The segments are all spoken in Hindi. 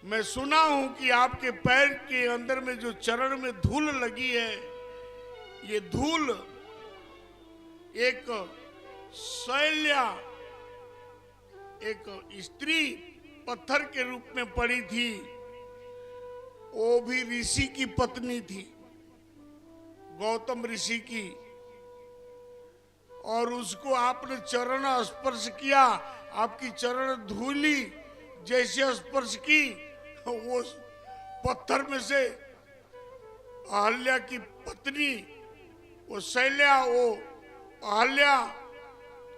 मैं सुना हूं कि आपके पैर के अंदर में जो चरण में धूल लगी है, ये धूल एक शैल्या, एक स्त्री पत्थर के रूप में पड़ी थी। वो भी ऋषि की पत्नी थी, गौतम ऋषि की, और उसको आपने चरण स्पर्श किया। आपकी चरण धूली जैसे स्पर्श की, वो पत्थर में से अहल्या की पत्नी, वो शैल्या, वो अहल्या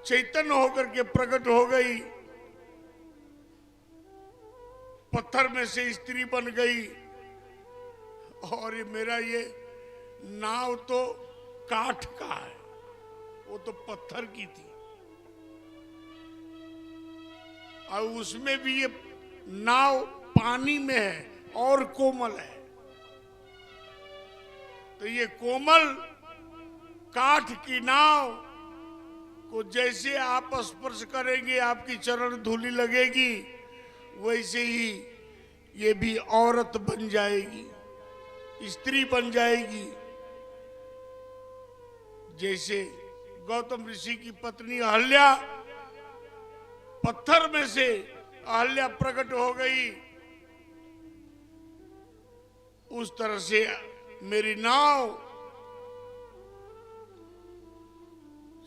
चैतन्य होकर के प्रकट हो गई, पत्थर में से स्त्री बन गई। और ये मेरा ये नाव तो काठ का है, वो तो पत्थर की थी, और उसमें भी ये नाव पानी में है और कोमल है। तो ये कोमल काठ की नाव को जैसे आप स्पर्श करेंगे आपकी चरण धूली लगेगी, वैसे ही ये भी औरत बन जाएगी, स्त्री बन जाएगी। जैसे गौतम ऋषि की पत्नी अहल्या, पत्थर में से अहल्या प्रकट हो गई, उस तरह से मेरी नाव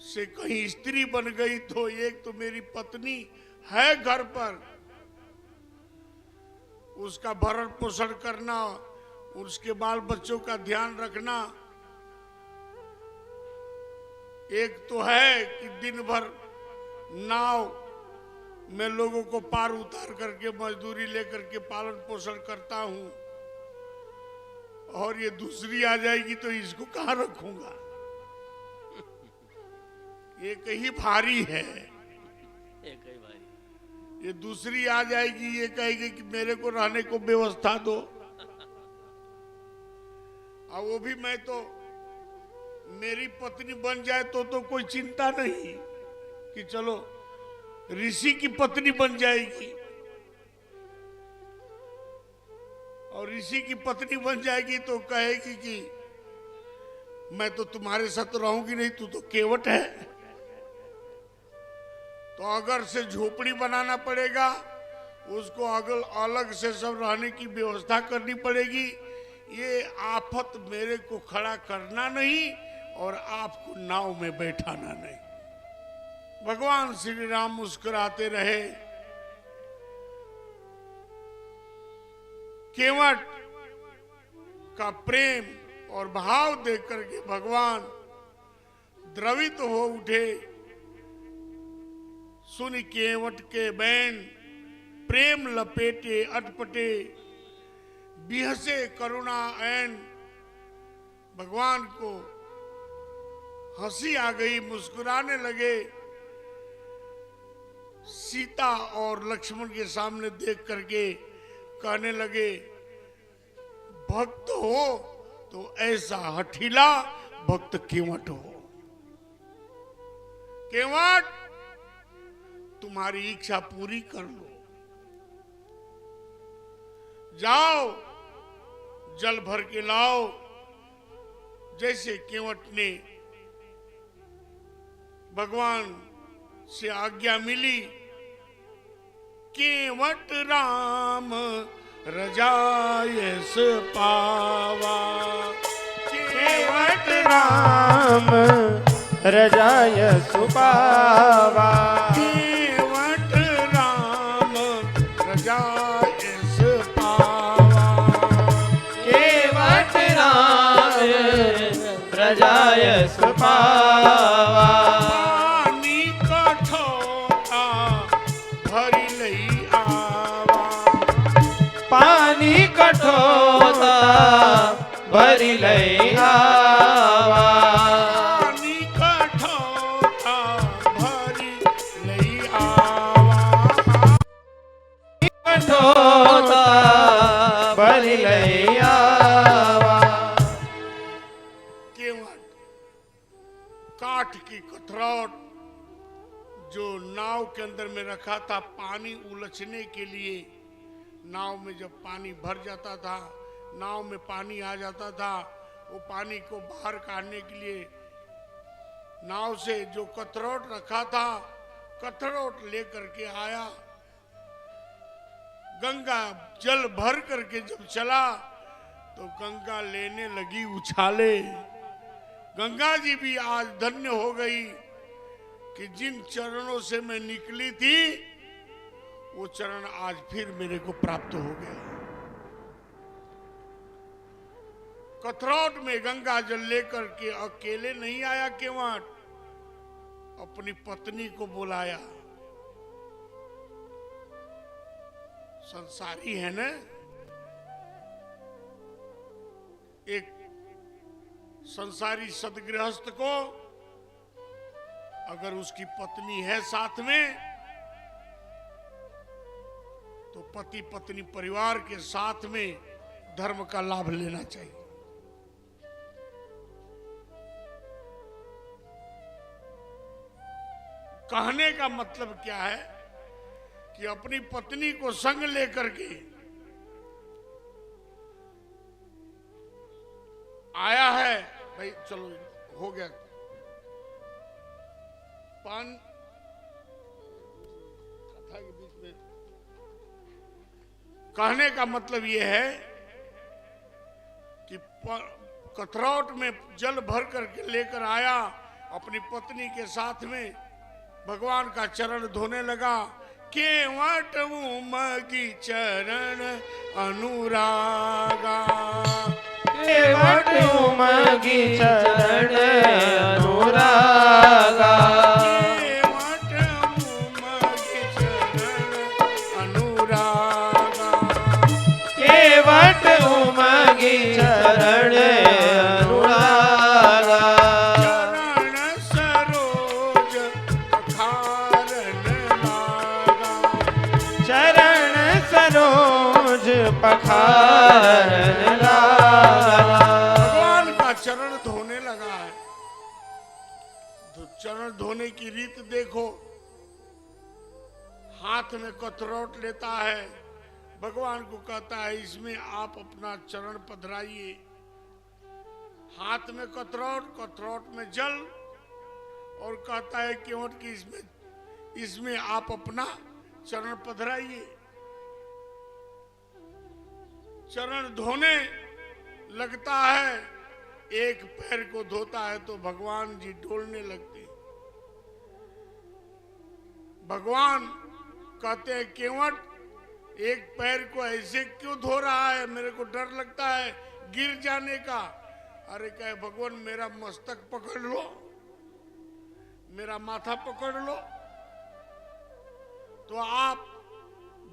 से कहीं स्त्री बन गई। तो एक तो मेरी पत्नी है घर पर, उसका भरण पोषण करना, उसके बाल बच्चों का ध्यान रखना। एक तो है कि दिन भर नाव में लोगों को पार उतार करके मजदूरी लेकर के पालन पोषण करता हूं, और ये दूसरी आ जाएगी तो इसको कहां रखूंगा। एक ही भारी है, एक ही भारी। ये दूसरी आ जाएगी, ये कहेगी कि मेरे को रहने को व्यवस्था दो। और वो भी मैं तो, मेरी पत्नी बन जाए तो कोई चिंता नहीं कि चलो ऋषि की पत्नी बन जाएगी, और ऋषि की पत्नी बन जाएगी तो कहेगी कि मैं तो तुम्हारे साथ रहूंगी नहीं, तू तो केवट है। तो अगर से झोपड़ी बनाना पड़ेगा, उसको अगल अलग से सब रहने की व्यवस्था करनी पड़ेगी। ये आफत मेरे को खड़ा करना नहीं और आपको नाव में बैठाना नहीं। भगवान श्री राम मुस्कुराते रहे। केवट का प्रेम और भाव देख करके भगवान द्रवित हो उठे। सुन केवट के बैन प्रेम लपेटे अटपटे, बिहसे करुणा ऐन। भगवान को हंसी आ गई, मुस्कुराने लगे। सीता और लक्ष्मण के सामने देख करके कहने लगे, भक्त हो तो ऐसा हठीला भक्त केवट हो। केवट तुम्हारी इच्छा पूरी कर लो, जाओ जल भर के लाओ। जैसे केवट ने भगवान से आज्ञा मिली, केवट राम रजायस पावा। केवट राम रजायस पावा। केवट राम रजायस पावा। केवट राम रजायस पावा। पानी कठोरा भरी लई आवा। पानी कठोता भरी लई आवा। पानी कठोरा भरी लई आवा। कठोता भरी लई आवा। केवट काठ की कथरौट जो नाव के अंदर में रखा था पानी उलझने के लिए, नाव में जब पानी भर जाता था, नाव में पानी आ जाता था, वो पानी को बाहर काढ़ने के लिए नाव से जो कथरौट रखा था, कथरौट लेकर के आया। गंगा जल भर करके जब चला तो गंगा लेने लगी उछाले। गंगा जी भी आज धन्य हो गई कि जिन चरणों से मैं निकली थी वो चरण आज फिर मेरे को प्राप्त हो गया। कथरौट में गंगा जल लेकर के अकेले नहीं आया केवट, अपनी पत्नी को बुलाया। संसारी है ना, एक संसारी सदगृहस्थ को अगर उसकी पत्नी है साथ में तो पति पत्नी परिवार के साथ में धर्म का लाभ लेना चाहिए। कहने का मतलब क्या है कि अपनी पत्नी को संग लेकर के आया है। भाई चलो हो गया पान कथा के बीच में। कहने का मतलब यह है कि कथरौट में जल भर करके लेकर आया, अपनी पत्नी के साथ में भगवान का चरण धोने लगा। केवट उमगी चरण अनुरागा, केवट उमगी चरण अनुरागा, केवट उमगी चरण अनुरागा, केवट उमगी चरण अनुरागा, चरण सरोज पखारन लागा, चरण सरोज पखारन लागा। भगवान का चरण धोने लगा है। तो चरण धोने की रीत देखो, हाथ में कथरौट लेता है, भगवान को कहता है इसमें आप अपना चरण पधराइए। हाथ में कथरौट, कथरौट में जल, और कहता है केवट की इसमें आप अपना चरण पधराइए। चरण धोने लगता है, एक पैर को धोता है तो भगवान जी डोलने लगते। भगवान कहते हैं केवट एक पैर को ऐसे क्यों धो रहा है, मेरे को डर लगता है गिर जाने का। अरे कहे भगवान मेरा मस्तक पकड़ लो, मेरा माथा पकड़ लो तो आप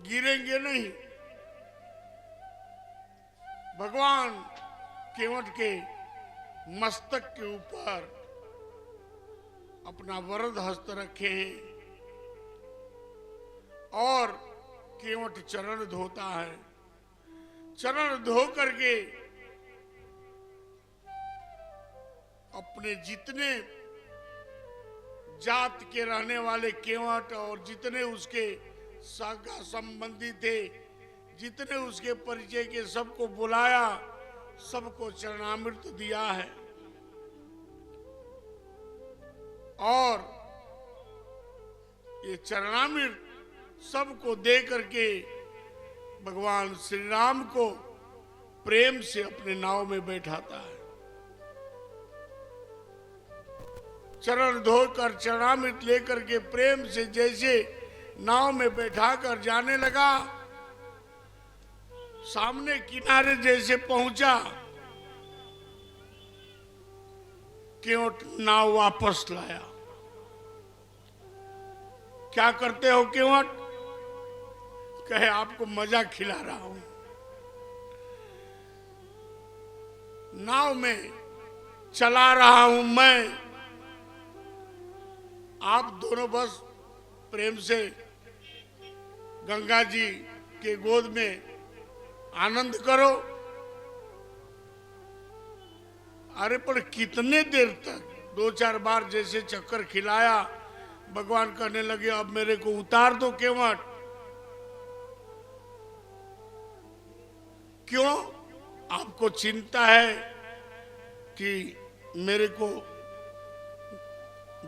गिरेंगे नहीं। भगवान केवट के मस्तक के ऊपर अपना वरद हस्त रखे हैं और केवट चरण धोता है। चरण धो करके अपने जितने जात के रहने वाले केवट और जितने उसके सगा संबंधी थे, जितने उसके परिचय के सबको बुलाया, सबको चरणामृत दिया है। और ये चरणामृत सबको दे करके भगवान श्री राम को प्रेम से अपने नाव में बैठाता है। चरण धोकर चरणामृत लेकर के प्रेम से जैसे नाव में बैठाकर जाने लगा, सामने किनारे जैसे पहुंचा, केवट नाव वापस लाया। क्या करते हो केवट? कहे आपको मजा खिला रहा हूं। नाव में चला रहा हूं मैं, आप दोनों बस प्रेम से गंगा जी के गोद में आनंद करो। अरे पर कितने देर तक? 2-4 बार जैसे चक्कर खिलाया, भगवान कहने लगे अब मेरे को उतार दो केवट। क्यों आपको चिंता है कि मेरे को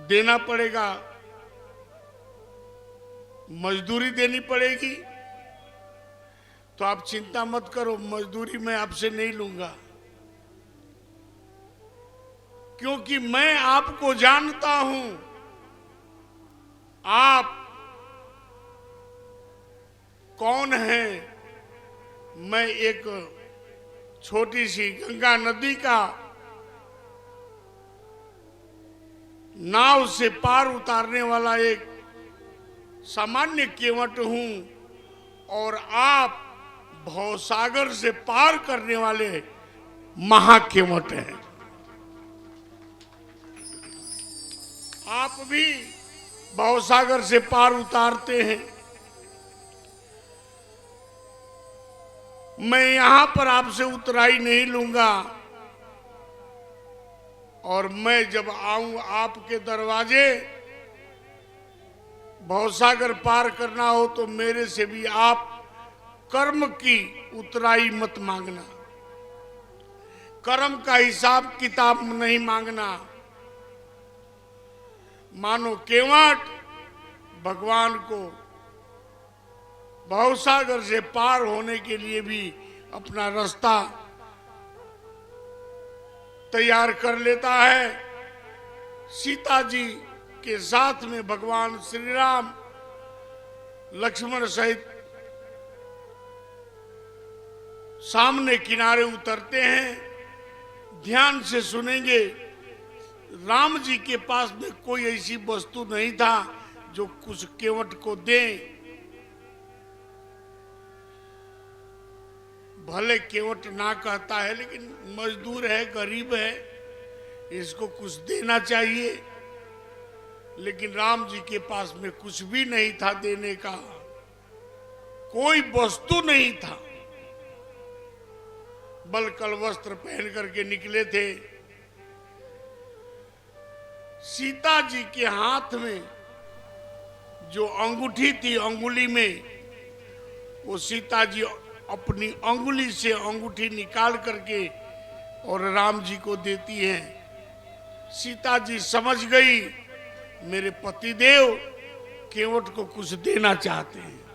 देना पड़ेगा, मजदूरी देनी पड़ेगी? तो आप चिंता मत करो, मजदूरी मैं आपसे नहीं लूंगा, क्योंकि मैं आपको जानता हूं। आप कौन हैं? मैं एक छोटी सी गंगा नदी का नाव से पार उतारने वाला एक सामान्य केवट हूं, और आप भवसागर से पार करने वाले महाकेवट हैं। आप भी भवसागर से पार उतारते हैं। मैं यहां पर आपसे उतराई नहीं लूंगा, और मैं जब आऊं आपके दरवाजे, भवसागर पार करना हो तो मेरे से भी आप कर्म की उतराई मत मांगना, कर्म का हिसाब किताब नहीं मांगना। मानो केवट भगवान को भवसागर से पार होने के लिए भी अपना रास्ता तैयार कर लेता है। सीता जी के साथ में भगवान श्री राम लक्ष्मण सहित सामने किनारे उतरते हैं। ध्यान से सुनेंगे, राम जी के पास में कोई ऐसी वस्तु नहीं था जो कुछ केवट को दे। भले केवट ना कहता है, लेकिन मजदूर है, गरीब है, इसको कुछ देना चाहिए। लेकिन राम जी के पास में कुछ भी नहीं था देने का, कोई वस्तु नहीं था, बलकल वस्त्र पहन करके निकले थे। सीता जी के हाथ में जो अंगूठी थी, अंगुली में, वो सीता जी अपनी अंगुली से अंगूठी निकाल करके और राम जी को देती हैं। सीता जी समझ गई मेरे पतिदेव केवट को कुछ देना चाहते हैं।